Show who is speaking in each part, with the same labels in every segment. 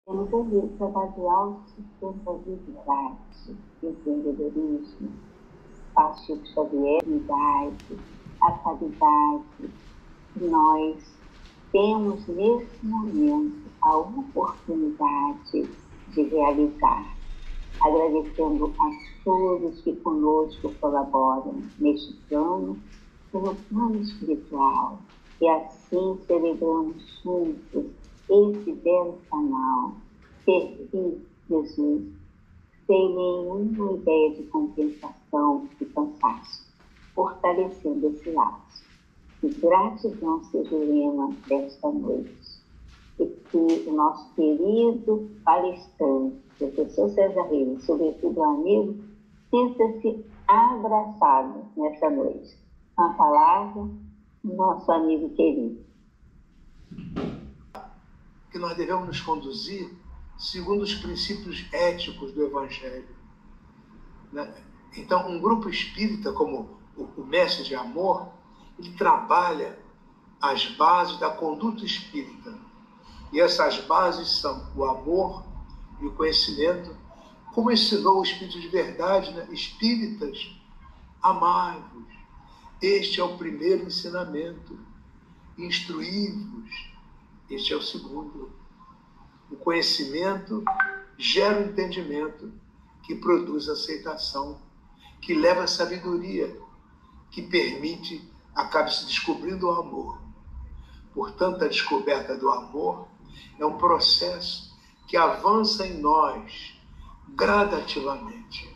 Speaker 1: Temos ouvido falar de autossustentabilidade, empreendedorismo, Chico Xavier, unidade, a qualidade. Nós temos nesse momento a oportunidade de realizar, agradecendo a todos que conosco colaboram neste plano, pelo plano espiritual, e assim celebramos juntos esse belo canal, servir Jesus, sem nenhuma ideia de compensação e cansaço, fortalecendo esse laço. Que gratidão seja o lema desta noite, e que o nosso querido palestrante, professor César Reis, sobretudo amigo, sinta-se abraçado nessa noite. Com a palavra, nosso amigo querido.
Speaker 2: Que nós devemos nos conduzir segundo os princípios éticos do Evangelho. Então, um grupo espírita como o Mestre de Amor, ele trabalha as bases da conduta espírita. E essas bases são o amor e o conhecimento, como ensinou o Espírito de Verdade, né? Espíritas, amai-vos. Este é o primeiro ensinamento. Instruí-vos. Este é o segundo. O conhecimento gera o entendimento, que produz aceitação, que leva à sabedoria, que permite, acabe se descobrindo o amor. Portanto, a descoberta do amor é um processo que avança em nós gradativamente.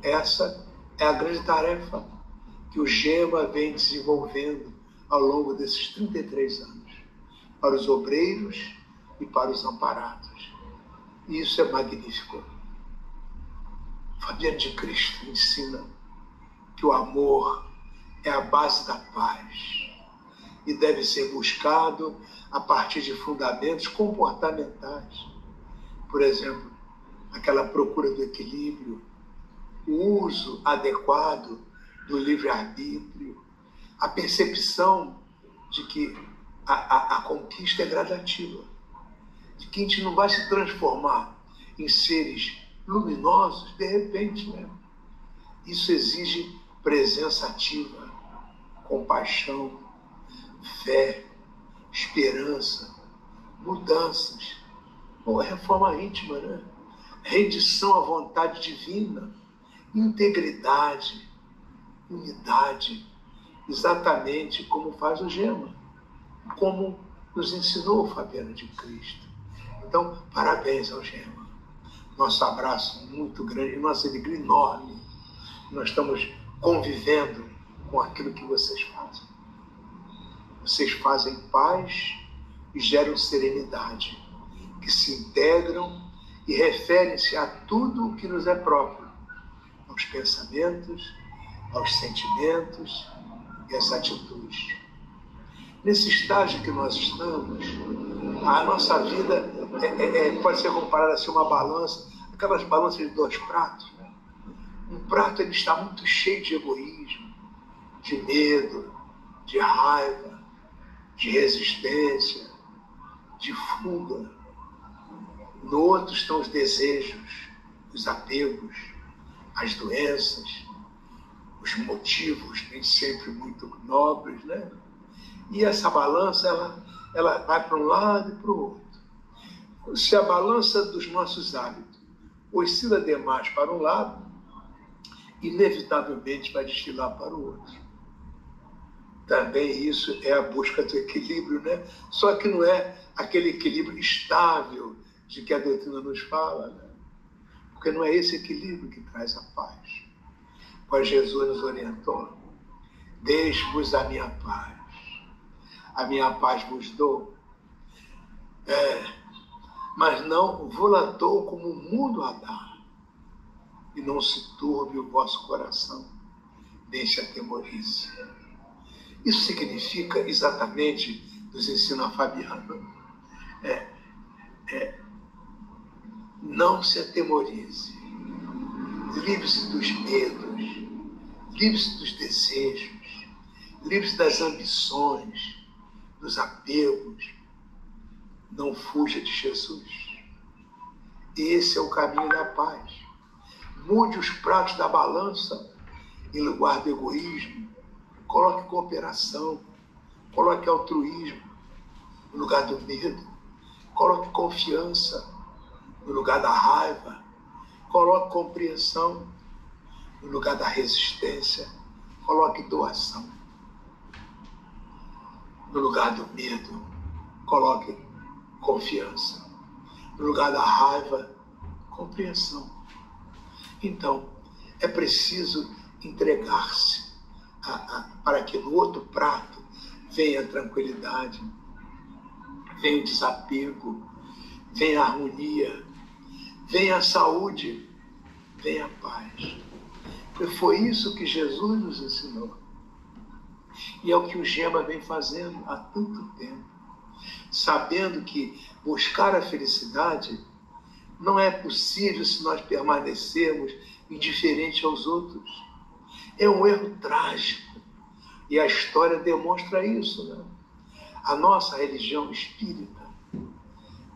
Speaker 2: Essa é a grande tarefa que o GEMA vem desenvolvendo ao longo desses 33 anos, para os obreiros e para os amparados. E isso é magnífico. Fabiano de Cristo ensina que o amor é a base da paz e deve ser buscado a partir de fundamentos comportamentais. Por exemplo, aquela procura do equilíbrio, o uso adequado do livre-arbítrio, a percepção de que a conquista é gradativa, de que a gente não vai se transformar em seres luminosos de repente, né? Isso exige presença ativa, compaixão, fé, esperança, mudanças, reforma íntima, né? Rendição à vontade divina, integridade, unidade, exatamente como faz o GEMA, como nos ensinou o Fabiano de Cristo. Então, parabéns ao GEMA. Nosso abraço muito grande, nossa alegria enorme. Nós estamos convivendo com aquilo que vocês fazem. Vocês fazem paz e geram serenidade, que se integram e referem-se a tudo o que nos é próprio, aos pensamentos, aos sentimentos e às atitudes. Nesse estágio que nós estamos, a nossa vida pode ser comparada a uma balança, aquelas balanças de 2 pratos. Né? Um prato ele está muito cheio de egoísmo, de medo, de raiva, de resistência, de fuga. No outro estão os desejos, os apegos, as doenças, os motivos nem sempre muito nobres, né? E essa balança, ela vai para um lado e para o outro. Se a balança dos nossos hábitos oscila demais para um lado, inevitavelmente vai destilar para o outro. Também isso é a busca do equilíbrio, né? Só que não é aquele equilíbrio estável de que a doutrina nos fala, né? Porque não é esse equilíbrio que traz a paz. Pois Jesus nos orientou: deixe-vos a minha paz vos dou, mas não vou-la dou como o mundo a dá, e não se turbe o vosso coração, nem se atemorize. Isso significa exatamente, nos ensina Fabiano, não se atemorize, livre-se dos medos, livre-se dos desejos, livre-se das ambições, dos apegos. Não fuja de Jesus. Esse é o caminho da paz. Mude os pratos da balança em lugar do egoísmo. Coloque cooperação. Coloque altruísmo no lugar do medo. Coloque confiança no lugar da raiva. Coloque compreensão no lugar da resistência. Coloque doação no lugar do medo. Coloque confiança. No lugar da raiva, compreensão. Então, é preciso entregar-se para que no outro prato venha a tranquilidade, venha o desapego, venha a harmonia, venha a saúde, venha a paz. E foi isso que Jesus nos ensinou. E é o que o Gema vem fazendo há tanto tempo, sabendo que buscar a felicidade não é possível se nós permanecermos indiferentes aos outros. É um erro trágico. E a história demonstra isso, né? A nossa religião espírita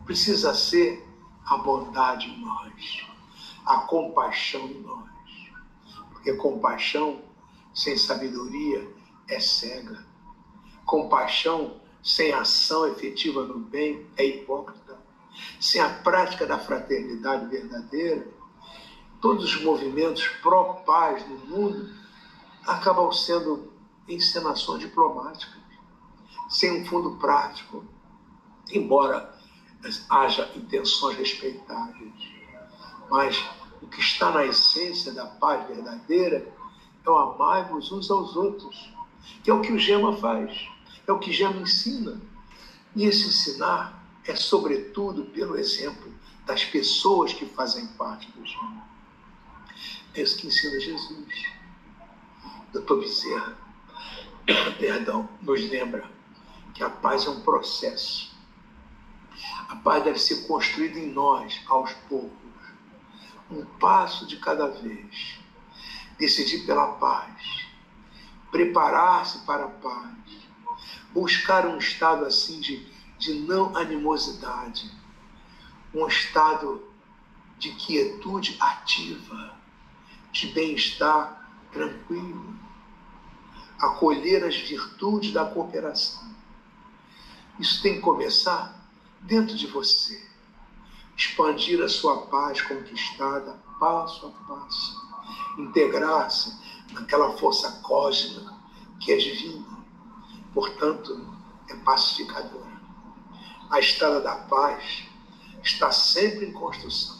Speaker 2: precisa ser a bondade em nós, a compaixão em nós. Porque compaixão sem sabedoria é cega. Compaixão sem ação efetiva no bem é hipócrita. Sem a prática da fraternidade verdadeira, todos os movimentos pró-paz no mundo acabam sendo encenações diplomáticas, sem um fundo prático, embora haja intenções respeitáveis. Mas o que está na essência da paz verdadeira é o amar-vos uns aos outros, que é o que o Gema faz, é o que o Gema ensina. E esse ensinar é, sobretudo, pelo exemplo das pessoas que fazem parte do Gema. É isso que ensina Jesus. Dr. Bezerra, nos lembra que a paz é um processo. A paz deve ser construída em nós, aos poucos, um passo de cada vez. Decidir pela paz, preparar-se para a paz, buscar um estado assim de não animosidade, um estado de quietude ativa, de bem-estar tranquilo, acolher as virtudes da cooperação. Isso tem que começar dentro de você, expandir a sua paz conquistada passo a passo, integrar-se naquela força cósmica que é divina, portanto, é pacificadora. A estrada da paz está sempre em construção.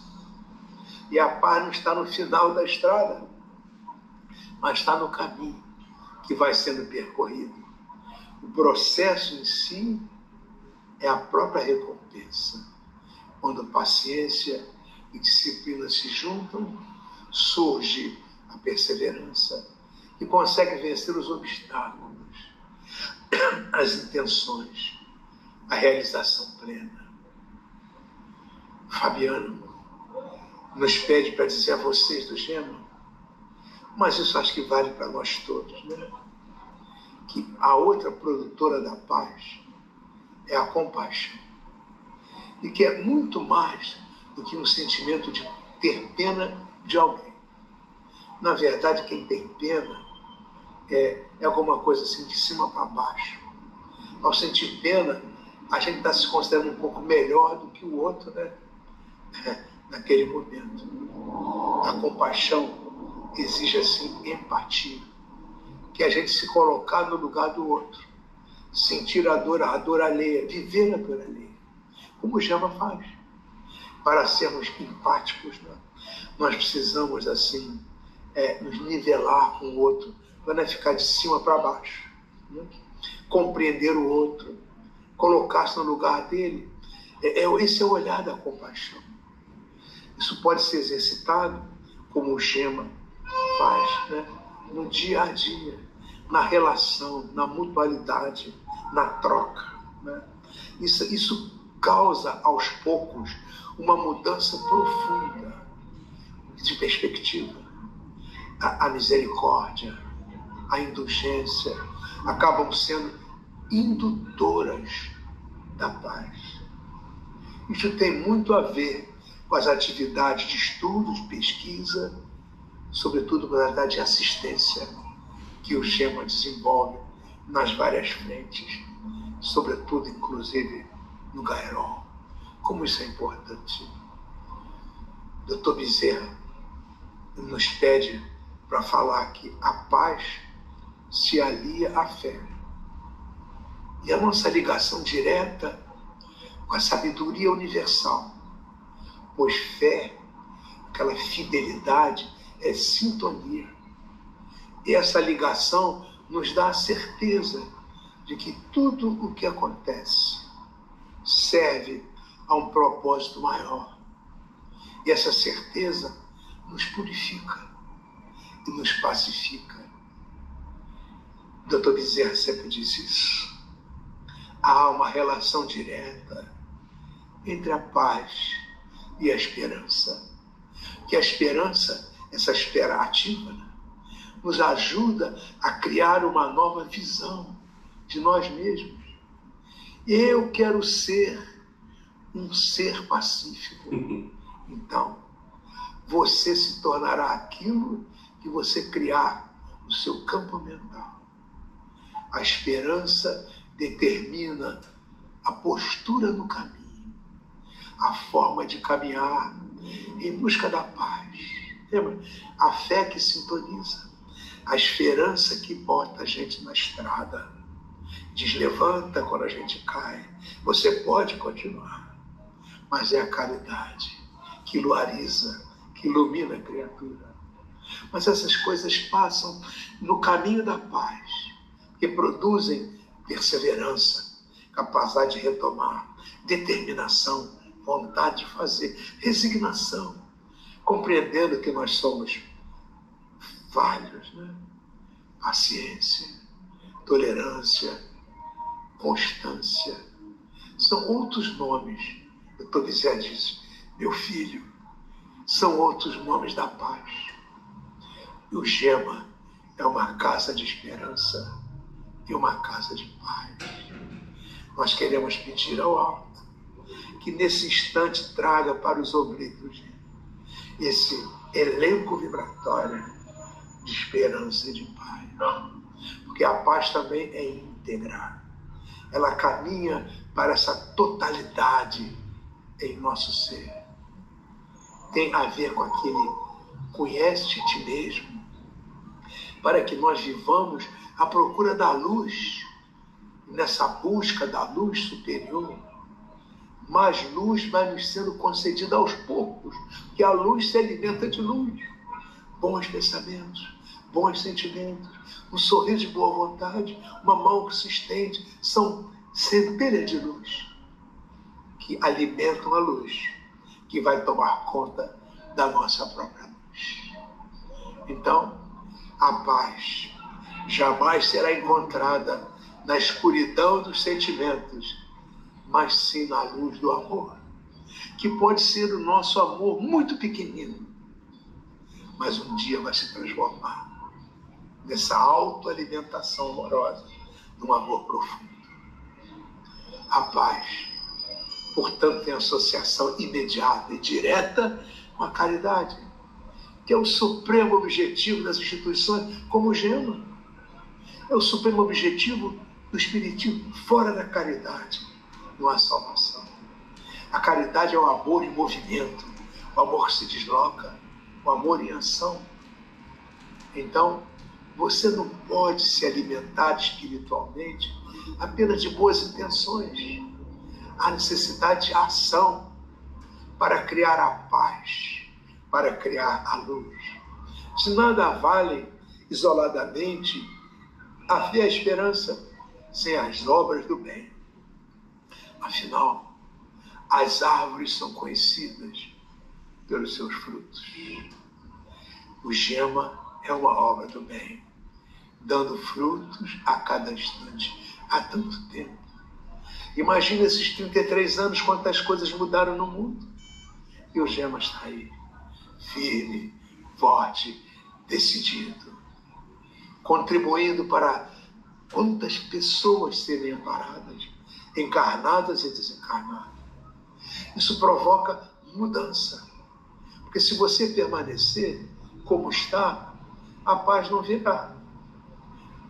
Speaker 2: E a paz não está no final da estrada, mas está no caminho que vai sendo percorrido. O processo em si é a própria recompensa. Quando paciência e disciplina se juntam, surge a perseverança que consegue vencer os obstáculos, as intenções, a realização plena. Fabiano nos pede para dizer a vocês do Gema, mas isso acho que vale para nós todos, né? Que a outra produtora da paz é a compaixão. E que é muito mais do que um sentimento de ter pena de alguém. Na verdade, quem tem pena é alguma coisa assim de cima para baixo. Ao sentir pena, a gente está se considerando um pouco melhor do que o outro, né? Naquele momento. A compaixão exige, assim, empatia. Que a gente se colocar no lugar do outro. Sentir a dor alheia, viver a dor alheia. Como o Gema faz. Para sermos empáticos, né? Nós precisamos, assim, nos nivelar com o outro, não é ficar de cima para baixo. Né? Compreender o outro, colocar-se no lugar dele. Esse é o olhar da compaixão. Isso pode ser exercitado, como o Gema faz, né? No dia a dia, na relação, na mutualidade, na troca. Né? Isso causa, aos poucos, uma mudança profunda de perspectiva. A misericórdia, a indulgência, acabam sendo indutoras da paz. Isso tem muito a ver com com as atividades de estudo, de pesquisa, sobretudo com a atividade de assistência que o GEMA desenvolve nas várias frentes, sobretudo, inclusive, no GAEROL. Como isso é importante. Dr. Bezerra nos pede para falar que a paz se alia à fé. E a nossa ligação direta com a sabedoria universal, pois fé, aquela fidelidade, é sintonia. E essa ligação nos dá a certeza de que tudo o que acontece serve a um propósito maior. E essa certeza nos purifica e nos pacifica. Dr. Bezerra sempre disse isso. Há uma relação direta entre a paz e a esperança. Que a esperança, essa esfera ativa, né, nos ajuda a criar uma nova visão de nós mesmos. Eu quero ser um ser pacífico. Então, você se tornará aquilo que você criar no seu campo mental. A esperança determina a postura no caminho, a forma de caminhar em busca da paz. Lembra? A fé que sintoniza, a esperança que bota a gente na estrada, deslevanta quando a gente cai. Você pode continuar, mas é a caridade que luariza, que ilumina a criatura. Mas essas coisas passam no caminho da paz, que produzem perseverança, capacidade de retomar, determinação, vontade de fazer, resignação, compreendendo que nós somos falhos, né? Paciência, tolerância, constância. São outros nomes. Eu estou dizendo isso, meu filho, são outros nomes da paz. E o GEMA é uma casa de esperança e uma casa de paz. Nós queremos pedir ao alto que nesse instante traga para os oblíquos esse elenco vibratório de esperança e de paz. Porque a paz também é íntegra. Ela caminha para essa totalidade em nosso ser. Tem a ver com aquele conhece-te a ti mesmo, para que nós vivamos à procura da luz. Nessa busca da luz superior, mais luz vai nos sendo concedida aos poucos, porque a luz se alimenta de luz. Bons pensamentos, bons sentimentos, um sorriso de boa vontade, uma mão que se estende, são centelhas de luz que alimentam a luz, que vai tomar conta da nossa própria luz. Então, a paz jamais será encontrada na escuridão dos sentimentos, mas sim na luz do amor, que pode ser o nosso amor muito pequenino, mas um dia vai se transformar nessa autoalimentação amorosa, num amor profundo. A paz, portanto, tem associação imediata e direta com a caridade, que é o supremo objetivo das instituições, como o GEMA. É o supremo objetivo do espiritismo. Fora da caridade não há salvação. A caridade é o amor em movimento, o amor que se desloca, o amor em ação. Então, você não pode se alimentar espiritualmente apenas de boas intenções. Há necessidade de ação para criar a paz, para criar a luz. Se nada vale isoladamente a fé e a esperança sem as obras do bem. Afinal, as árvores são conhecidas pelos seus frutos. O GEMA é uma obra do bem, dando frutos a cada instante, há tanto tempo. Imagina esses 33 anos, quantas coisas mudaram no mundo. E o GEMA está aí, firme, forte, decidido, contribuindo para quantas pessoas serem amparadas, encarnadas e desencarnadas. Isso provoca mudança. Porque se você permanecer como está, a paz não virá.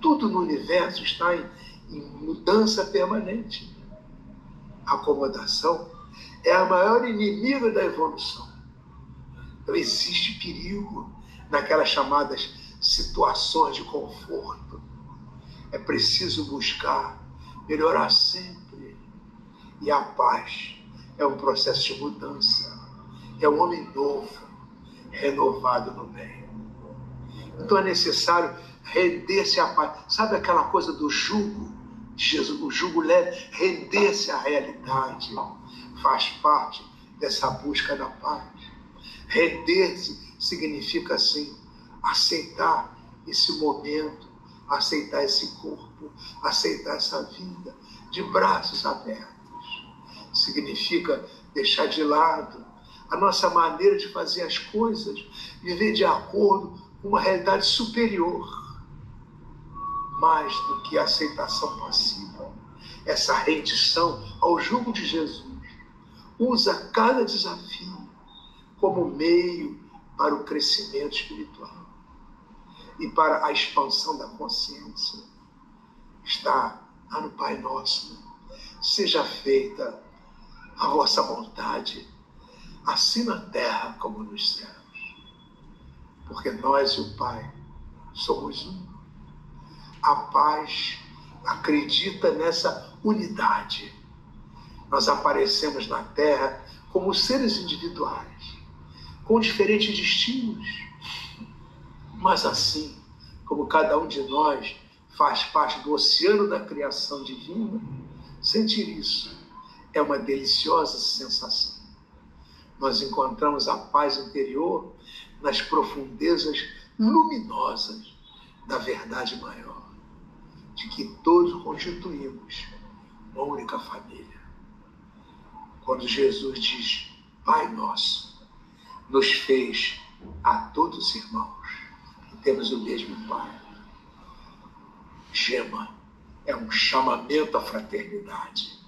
Speaker 2: Tudo no universo está em mudança permanente. A acomodação é a maior inimiga da evolução. Então existe perigo naquelas chamadas situações de conforto. É preciso buscar melhorar sempre. E a paz é um processo de mudança. É um homem novo, renovado no bem. Então é necessário render-se à paz. Sabe aquela coisa do jugo de Jesus, o jugo leve? Render-se à realidade faz parte dessa busca da paz. Render-se significa, assim, aceitar esse momento, aceitar esse corpo, aceitar essa vida de braços abertos. Significa deixar de lado a nossa maneira de fazer as coisas, viver de acordo com uma realidade superior, mais do que a aceitação passiva. Essa rendição ao jugo de Jesus usa cada desafio como meio para o crescimento espiritual e para a expansão da consciência. Está lá no Pai Nosso: seja feita a vossa vontade, assim na terra como nos céus. Porque nós e o Pai somos um. A paz acredita nessa unidade. Nós aparecemos na terra como seres individuais, com diferentes destinos. Mas assim como cada um de nós faz parte do oceano da criação divina, sentir isso é uma deliciosa sensação. Nós encontramos a paz interior nas profundezas luminosas da verdade maior, de que todos constituímos uma única família. Quando Jesus diz Pai Nosso, nos fez a todos irmãos, e temos o mesmo Pai. Gema é um chamamento à fraternidade,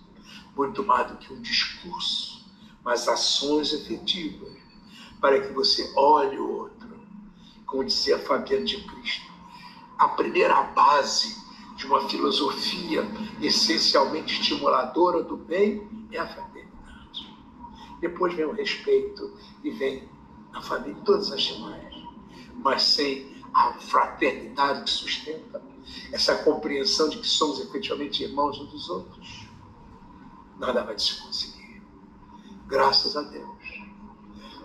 Speaker 2: muito mais do que um discurso, mas ações efetivas, para que você olhe o outro. Como dizia Fabiano de Cristo, a primeira base de uma filosofia essencialmente estimuladora do bem é a fraternidade. Depois vem o respeito e vem a família, todas as demais. Mas sem a fraternidade que sustenta essa compreensão de que somos efetivamente irmãos uns dos outros, nada vai se conseguir. Graças a Deus.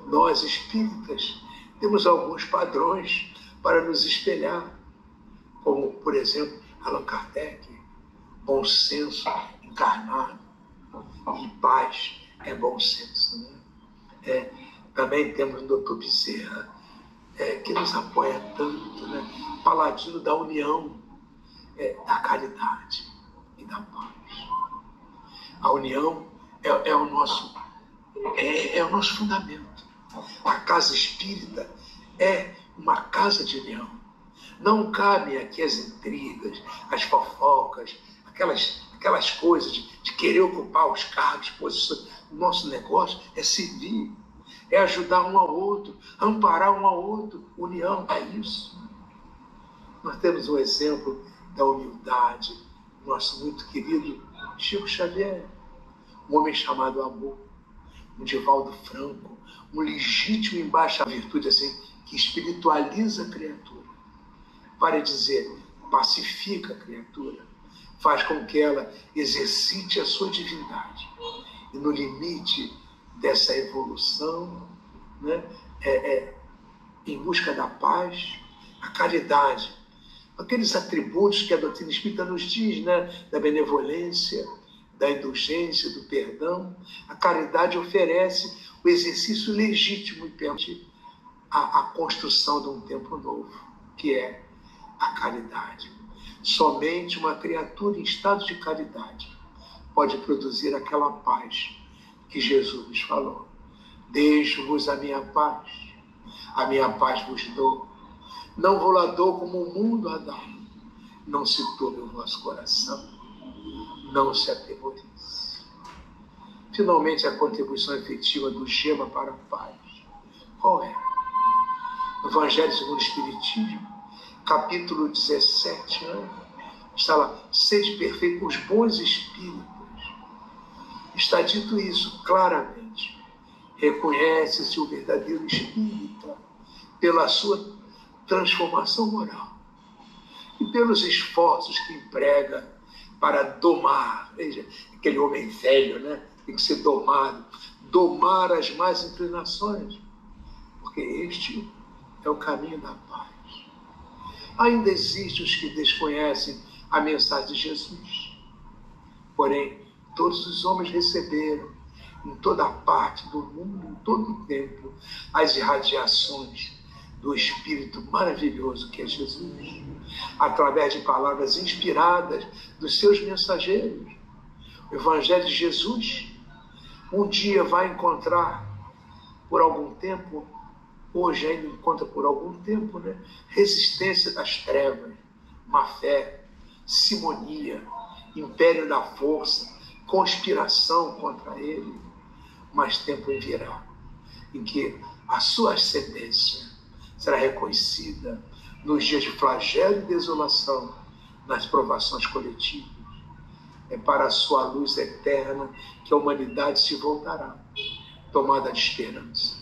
Speaker 2: Nós, espíritas, temos alguns padrões para nos espelhar, como, por exemplo, Allan Kardec: bom senso encarnado, e paz é bom senso, né? Também temos o Dr. Bezerra, que nos apoia tanto, né? Paladino da união, da caridade e da paz. A união é o nosso fundamento. A casa espírita é uma casa de união. Não cabem aqui as intrigas, as fofocas, aquelas coisas de querer ocupar os cargos, posições. O nosso negócio é servir, é ajudar um ao outro, amparar um ao outro. União é isso. Nós temos um exemplo da humildade, nosso muito querido Chico Xavier, um homem chamado amor, um Divaldo Franco, um legítimo embaixador da virtude, assim, que espiritualiza a criatura, para dizer, pacifica a criatura, faz com que ela exercite a sua divindade. E no limite dessa evolução, né, em busca da paz, a caridade, aqueles atributos que a doutrina espírita nos diz, né, da benevolência, da indulgência, do perdão. A caridade oferece o exercício legítimo e permite a construção de um tempo novo, que é a caridade. Somente uma criatura em estado de caridade pode produzir aquela paz que Jesus nos falou. Deixo-vos a minha paz vos dou. Não vou lá dou como o mundo a dá. Não se turbe o vosso coração, não se atemorize. finalmente a contribuição efetiva do Gema para a paz. Qual é? No Evangelho segundo o Espiritismo, capítulo 17, está lá, sede perfeito com os bons espíritos. Está dito isso claramente. Reconhece-se o verdadeiro espírita pela sua transformação moral e pelos esforços que emprega para domar, veja, aquele homem velho, né? Tem que ser domado, domar as más inclinações, porque este é o caminho da paz. Ainda existem os que desconhecem a mensagem de Jesus, porém todos os homens receberam em toda parte do mundo, em todo o tempo, as irradiações do Espírito maravilhoso que é Jesus, através de palavras inspiradas dos seus mensageiros. O Evangelho de Jesus um dia vai encontrar, por algum tempo, hoje ainda encontra por algum tempo, né, resistência das trevas, má fé, simonia, império da força, conspiração contra ele. Mas tempo virá em que a sua ascendência será reconhecida nos dias de flagelo e desolação, nas provações coletivas. É para a sua luz eterna que a humanidade se voltará, tomada de esperança.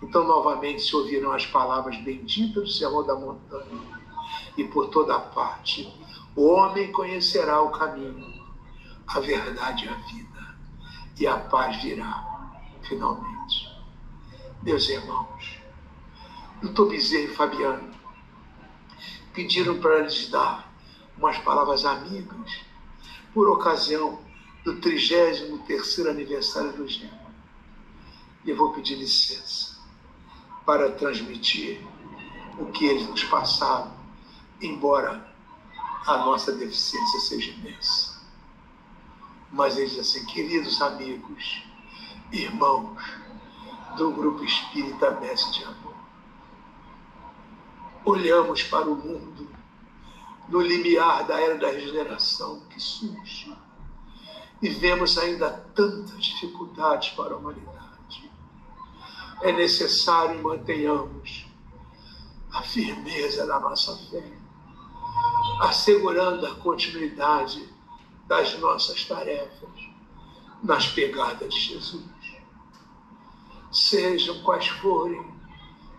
Speaker 2: Então novamente se ouvirão as palavras benditas do Sermão da Montanha, e por toda parte o homem conhecerá o caminho, a verdade e a vida, e a paz virá finalmente. Meus irmãos, Dr. Bezerra e Fabiano pediram para lhes dar umas palavras amigas por ocasião do 33º aniversário do Gema. E eu vou pedir licença para transmitir o que eles nos passaram, embora a nossa deficiência seja imensa. Mas eles dizem assim: queridos amigos, irmãos do Grupo Espírita Mestre de Amor, olhamos para o mundo no limiar da era da regeneração que surge e vemos ainda tantas dificuldades para a humanidade. É necessário que mantenhamos a firmeza da nossa fé, assegurando a continuidade das nossas tarefas nas pegadas de Jesus. Sejam quais forem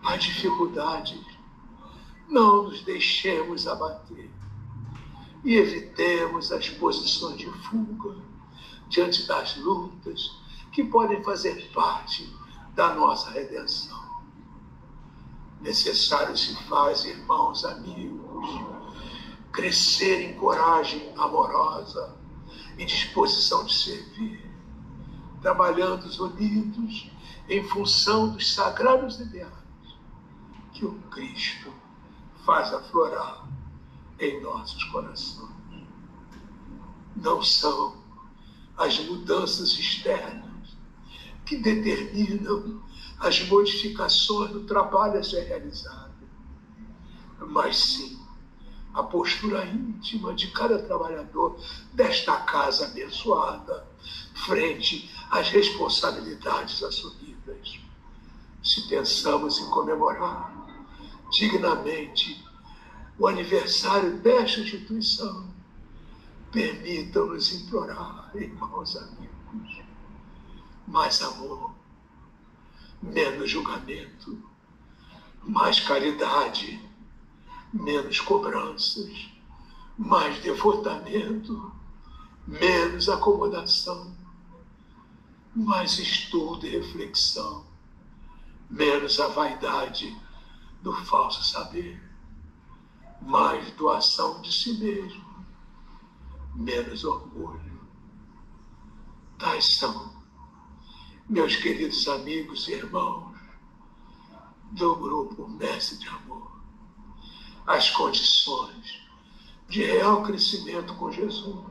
Speaker 2: as dificuldades, não nos deixemos abater e evitemos as posições de fuga diante das lutas que podem fazer parte da nossa redenção. Necessário se faz, irmãos, amigos, crescer em coragem amorosa e disposição de servir, trabalhando unidos em função dos sagrados ideais que o Cristo faz aflorar em nossos corações. Não são as mudanças externas que determinam as modificações do trabalho a ser realizado, mas sim a postura íntima de cada trabalhador desta casa abençoada frente às responsabilidades assumidas. Se pensamos em comemorar dignamente o aniversário desta instituição, permitam-nos implorar, irmãos amigos, mais amor, menos julgamento, mais caridade, menos cobranças, mais devotamento, menos acomodação, mais estudo e reflexão, menos a vaidade do falso saber, mais doação de si mesmo, menos orgulho. Tais são, meus queridos amigos e irmãos do Grupo Mestre de Amor, as condições de real crescimento com Jesus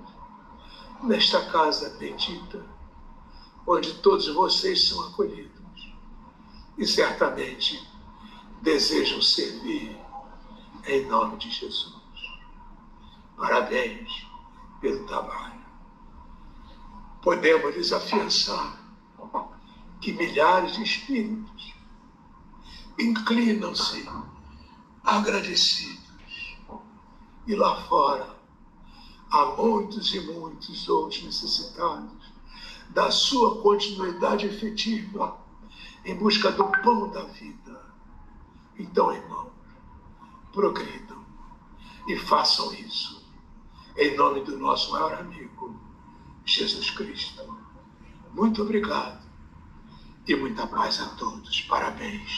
Speaker 2: nesta casa bendita, onde todos vocês são acolhidos e certamente desejam servir em nome de Jesus. Parabéns pelo trabalho. podemos lhes afiançar que milhares de espíritos inclinam-se agradecidos. E lá fora há muitos e muitos outros necessitados da sua continuidade efetiva em busca do pão da vida. Então, irmãos, progridam e façam isso em nome do nosso maior amigo, Jesus Cristo. Muito obrigado e muita paz a todos. Parabéns,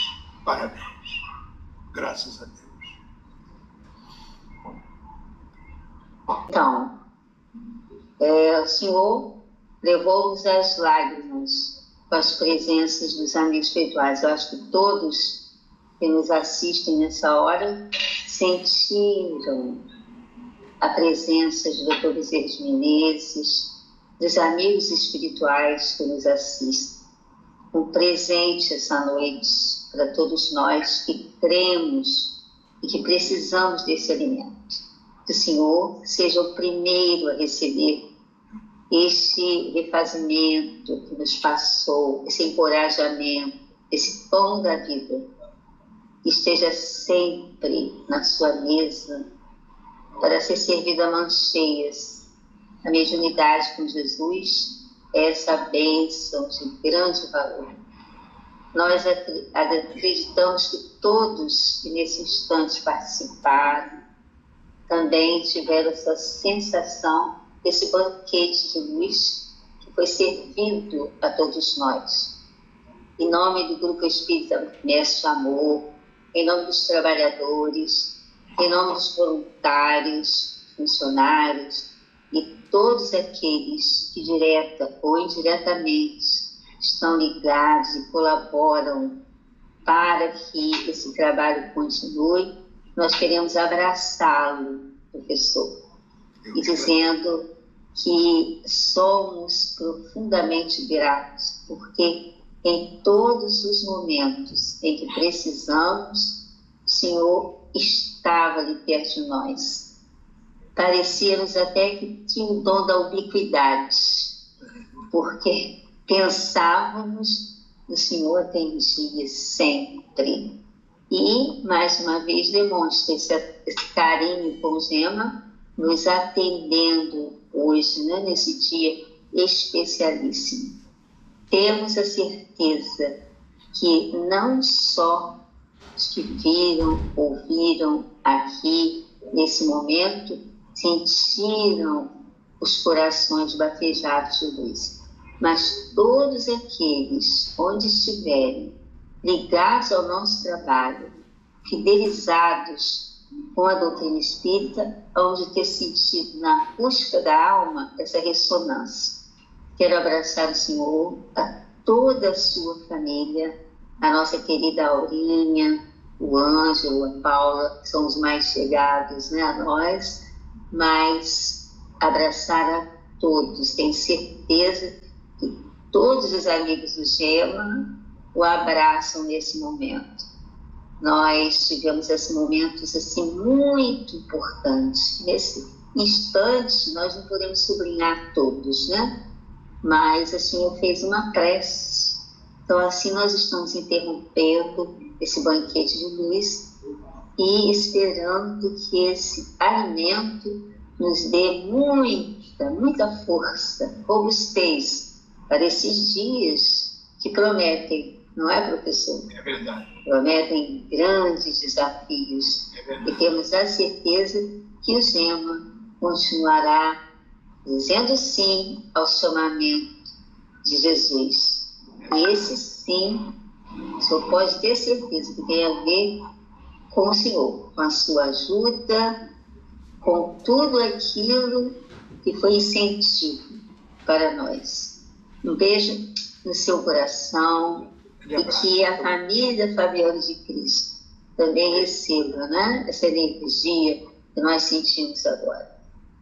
Speaker 2: parabéns. Graças a Deus.
Speaker 1: Então, o Senhor levou-nos às lágrimas com as presenças dos amigos espirituais. Eu acho que todos que nos assistem nessa hora sentiram a presença do Dr. Bezerra de Menezes, dos amigos espirituais que nos assistem. Um presente essa noite para todos nós que cremos e que precisamos desse alimento. Que o Senhor seja o primeiro a receber este refazimento que nos passou, esse encorajamento, esse pão da vida, que esteja sempre na sua mesa para ser servido a mãos cheias. A mediunidade com Jesus é essa bênção de grande valor. Nós acreditamos que todos que nesse instante participaram também tiveram essa sensação desse banquete de luz que foi servido a todos nós. Em nome do Grupo Espírita Mestre Amor, em nome dos trabalhadores, em nome dos voluntários, funcionários e todos aqueles que direta ou indiretamente estão ligados e colaboram para que esse trabalho continue, nós queremos abraçá-lo, professor, e dizendo que somos profundamente gratos, porque em todos os momentos em que precisamos, o Senhor estava ali perto de nós. Parecíamos até que tinha o dom da ubiquidade, porque pensávamos, o Senhor atendia sempre. E, mais uma vez, demonstra esse carinho com Gema, nos atendendo hoje, né, nesse dia especialíssimo. Temos a certeza que não só os que viram, ouviram aqui, nesse momento, sentiram os corações batejados de luz, mas todos aqueles onde estiverem ligados ao nosso trabalho, fidelizados com a doutrina espírita, onde ter sentido na acústica da alma essa ressonância. Quero abraçar o Senhor, a toda a sua família, a nossa querida Aurinha, o Ângelo, a Paula, que são os mais chegados, né, a nós, mas abraçar a todos. Tenho certeza que todos os amigos do Gema o abraçam nesse momento. Nós tivemos esses momentos assim, muito importantes. Nesse instante, nós não podemos sublinhar todos, né? Mas o Senhor fez uma prece. Então, assim, nós estamos interrompendo esse banquete de luz e esperando que esse alimento nos dê muita força, robustez para esses dias que prometem, não é, professor?
Speaker 2: É verdade.
Speaker 1: Prometem grandes desafios.
Speaker 2: É verdade.
Speaker 1: E temos a certeza que o Gema continuará dizendo sim ao chamamento de Jesus. E esse sim, o senhor pode ter certeza que tem a ver com o Senhor, com a sua ajuda, com tudo aquilo que foi incentivo para nós. Um beijo no seu coração e que a família Fabiano de Cristo também receba, né, essa energia que nós sentimos agora.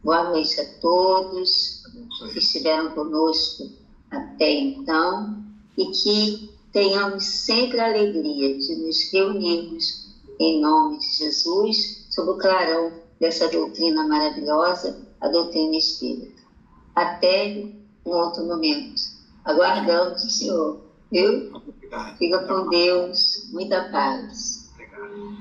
Speaker 1: Boa noite a todos que estiveram conosco até então e que tenhamos sempre a alegria de nos reunirmos em nome de Jesus sob o clarão dessa doutrina maravilhosa, a doutrina espírita. Até um outro momento. Aguardamos o Senhor, viu?
Speaker 2: Obrigado.
Speaker 1: Fica com Deus, muita paz.
Speaker 2: Obrigado.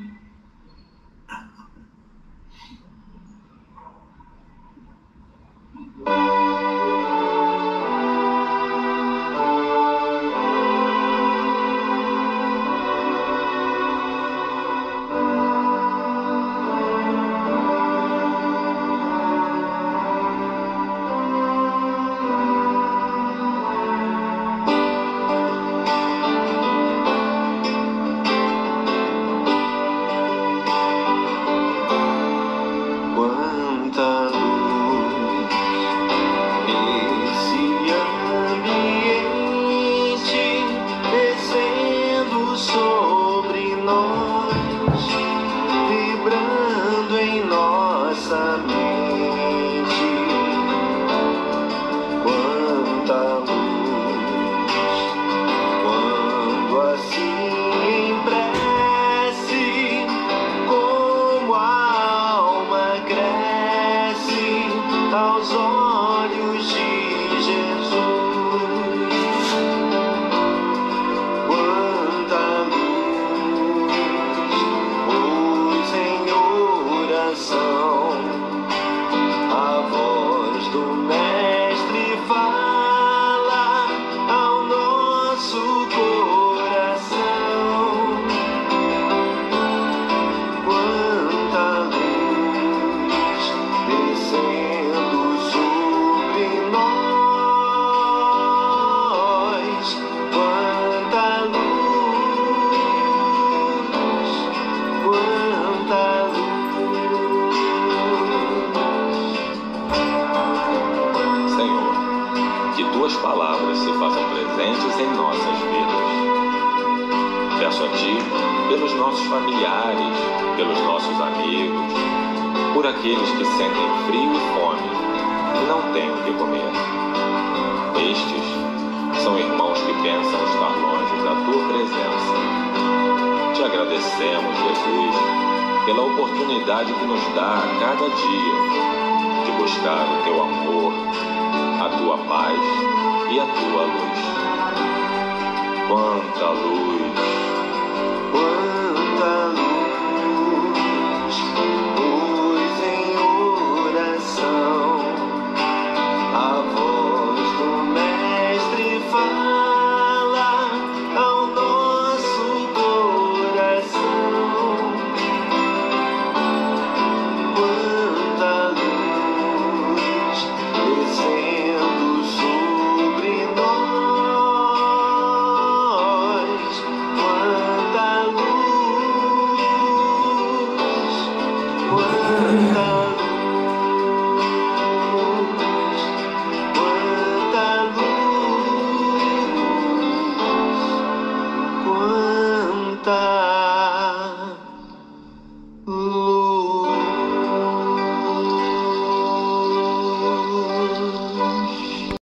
Speaker 3: Quanta luz.